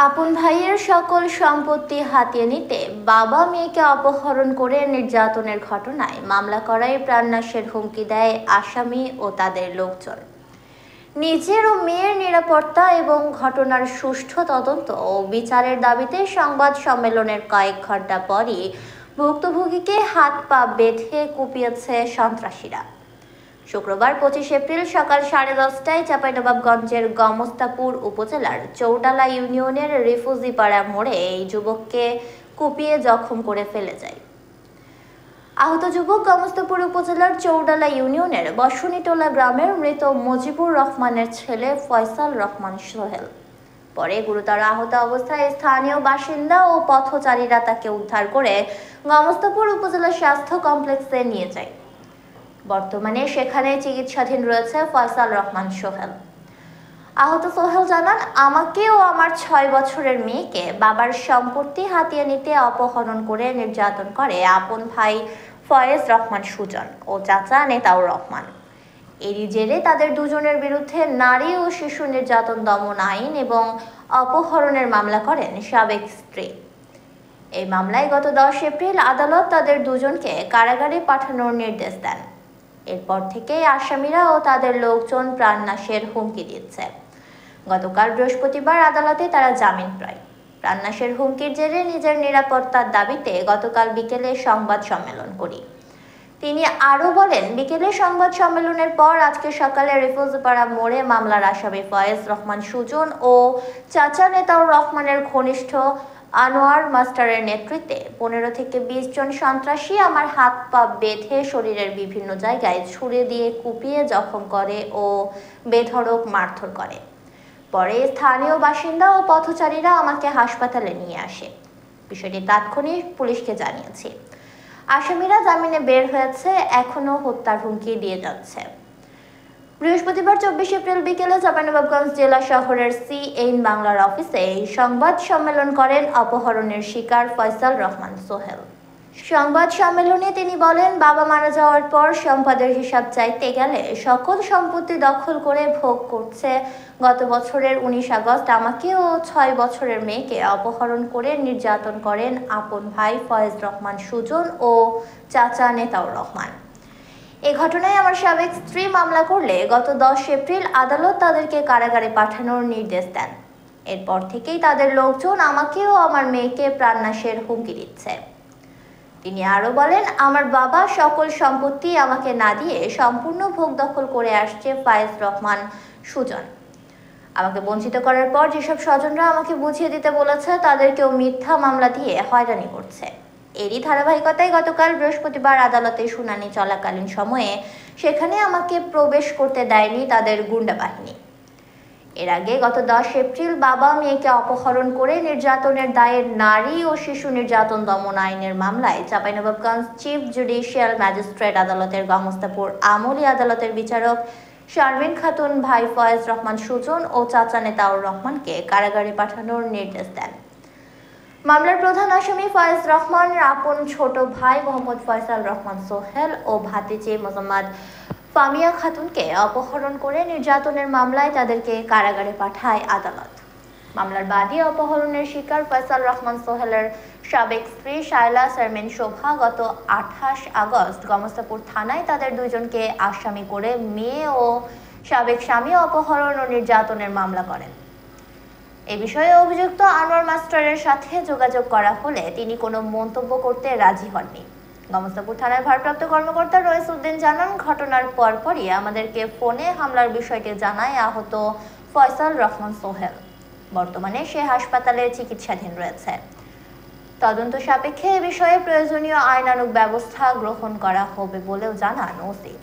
আপন ভাইয়ের সকল সম্পত্তি হাতিয়ে নিতে বাবা মেয়েকে অপহরণ করে নির্যাতনের ঘটনায় মামলা করায় প্রাণনাশের হুমকি দেয় আসামি ও তাদের লোকজন। নিজের ও মেয়ের নিরাপত্তা এবং ঘটনার সুষ্ঠু তদন্ত ও বিচারের দাবিতে সংবাদ সম্মেলনের কয়েক ঘণ্টা পরই ভুক্তভোগীকে হাত পা বেঁধে কুপিয়েছে সন্ত্রাসীরা। শুক্রবার 25 এপ্রিল সকাল 10:30টায় চাঁপাইনবাবগঞ্জের গমস্তাপুর উপজেলার চৌডালা ইউনিয়নের রিফুজিপাড়া মোড়ে এই যুবককে কুপিয়ে জখম করে ফেলে যায়। আহত যুবক গমস্তাপুর উপজেলার চৌডালা ইউনিয়নের বসুনিটোলা গ্রামের মৃত মুজিবুর রহমানের ছেলে ফয়সাল রহমান সোহেল। পরে গুরুতর আহত অবস্থায় স্থানীয় বাসিন্দা ও পথচারীরা তাকে উদ্ধার করে গমস্তাপুর উপজেলা স্বাস্থ্য কমপ্লেক্সে নিয়ে যায়। বর্তমানে সেখানে চিকিৎসাধীন রয়েছে ফয়সাল রহমান সোহেল। আহত সোহেল জানান, আমাকে ও আমার 6 বছরের মেয়েকে বাবার সম্পত্তি হাতিয়ে নিতে অপহরণ করে নির্যাতন করে আপন ভাই ফয়েজ রহমান সুজন ও চাচা নেতাউর রহমান। এরই জেরে তাদের দুজনের বিরুদ্ধে নারী ও শিশু নির্যাতন দমন আইন এবং অপহরণের মামলা করেন সাবেক স্ত্রী। এই মামলায় গত 10 এপ্রিল আদালত তাদের দুজনকে কারাগারে পাঠানোর নির্দেশ দেন। এরপর থেকে আসামিরা ও তাদের লোকজন প্রাণনাশের হুমকি দিচ্ছে। গতকাল বৃহস্পতিবার আদালতে তারা জামিন পায়। প্রাণনাশের হুমকির জেরে নিজের নিরাপত্তার দাবিতে গতকাল বিকেলে সংবাদ সম্মেলন করি। তিনি আরও বলেন, বিকেলে সংবাদ সম্মেলনের পর আজকে সকালে রিফুজিপাড়া মোড়ে মামলার আসামি ফয়েজ রহমান সুজন ও চাচা নেতাউর রহমানের ঘনিষ্ঠ আনোয়ার মাস্টারের নেতৃত্বে 15 থেকে 20 জন সন্ত্রাসী আমার হাত পা বেঁধে শরীরের বিভিন্ন জায়গায় ছুরি দিয়ে কুপিয়ে জখম করে ও বেধড়ক মারধর করে। পরে স্থানীয় বাসিন্দা ও পথচারীরা আমাকে হাসপাতালে নিয়ে আসে। বিষয়টি তাৎক্ষণিক পুলিশকে জানিয়েছি। আসামিরা জামিনে বের হয়েছে, এখনও হত্যার হুমকি দিয়ে যাচ্ছে। বৃহস্পতিবার 24 এপ্রিল বিকেলে চাঁপাইনবাবগঞ্জ জেলা শহরের সিএইন বাংলার অফিসে সংবাদ সম্মেলন করেন অপহরণের শিকার ফয়সাল রহমান সোহেল। সংবাদ সম্মেলনে তিনি বলেন, বাবা মারা যাওয়ার পর সম্পদের হিসাব চাইতে গেলে সকল সম্পত্তি দখল করে ভোগ করছে। গত বছরের 19 আগস্ট আমাকে ও 6 বছরের মেয়েকে অপহরণ করে নির্যাতন করেন আপন ভাই ফয়েজ রহমান সুজন ও চাচা নেতাউর রহমান। এই ঘটনায় আমার সাবেক স্ত্রী মামলা করলে গত 10 এপ্রিল আদালত তাদেরকে কারাগারে পাঠানোর নির্দেশ দেন। এরপর থেকেই তাদের লোকজন আমাকে ও আমার মেয়েকে প্রাণনাশের হুমকি দিচ্ছে। তিনি আরও বলেন, আমার বাবা সকল সম্পত্তি আমাকে না দিয়ে সম্পূর্ণ ভোগ দখল করে আসছে ফয়েজ রহমান সুজন। আমাকে বঞ্চিত করার পর যেসব স্বজনরা আমাকে বুঝিয়ে দিতে বলেছে তাদেরকেও মিথ্যা মামলা দিয়ে হয়রানি করছে। এরই ধারাবাহিকতায় গতকাল বৃহস্পতিবার আদালতে শুনানি চলাকালীন সময়ে সেখানে আমাকে প্রবেশ করতে দেয়নি তাদের গুন্ডা বাহিনী। এর আগে গত 10 এপ্রিল বাবা মেয়েকে অপহরণ করে নির্যাতনের দায়ে নারী ও শিশু নির্যাতন দমন আইনের মামলায় চাঁপাইনবাবগঞ্জ চিফ জুডিশিয়াল ম্যাজিস্ট্রেট আদালতের গমস্তাপুর আমলি আদালতের বিচারক শারমিন খাতুন ভাই ফয়েজ রহমান সুজন ও চাচা নেতাউর রহমানকে কারাগারে পাঠানোর নির্দেশ দেন। মামলার প্রধান আসামি ফয়েজ রহমানের আপন ছোট ভাই মোহাম্মদ ফয়সাল রহমান সোহেল ও ভাতিজি মোহাম্মদ ফামিয়া খাতুনকে অপহরণ করে নির্যাতনের মামলায় তাদেরকে কারাগারে পাঠায় আদালত। মামলার বাদী অপহরণের শিকার ফয়সাল রহমান সোহেলের সাবেক স্ত্রী শায়লা শারমিন শোভা গত 28 আগস্ট গমস্তাপুর থানায় তাদের দুইজনকে আসামি করে মেয়ে ও সাবেক স্বামী অপহরণ ও নির্যাতনের মামলা করেন। এ বিষয়ে অভিযুক্ত আনোয়ার মাস্টারের সাথে যোগাযোগ করা হলে তিনি কোনো মন্তব্য করতে রাজি হননি। গমস্তাপুর থানার ভারপ্রাপ্ত কর্মকর্তা রইসউদ্দিন জানান, ঘটনার পরপরই আমাদেরকে ফোনে হামলার বিষয়টি জানায় আহত ফয়সাল রহমান সোহেল। বর্তমানে সে হাসপাতালে চিকিৎসাধীন রয়েছে। তদন্ত সাপেক্ষে এ বিষয়ে প্রয়োজনীয় আইনানুগ ব্যবস্থা গ্রহণ করা হবে বলেও জানান ওসি।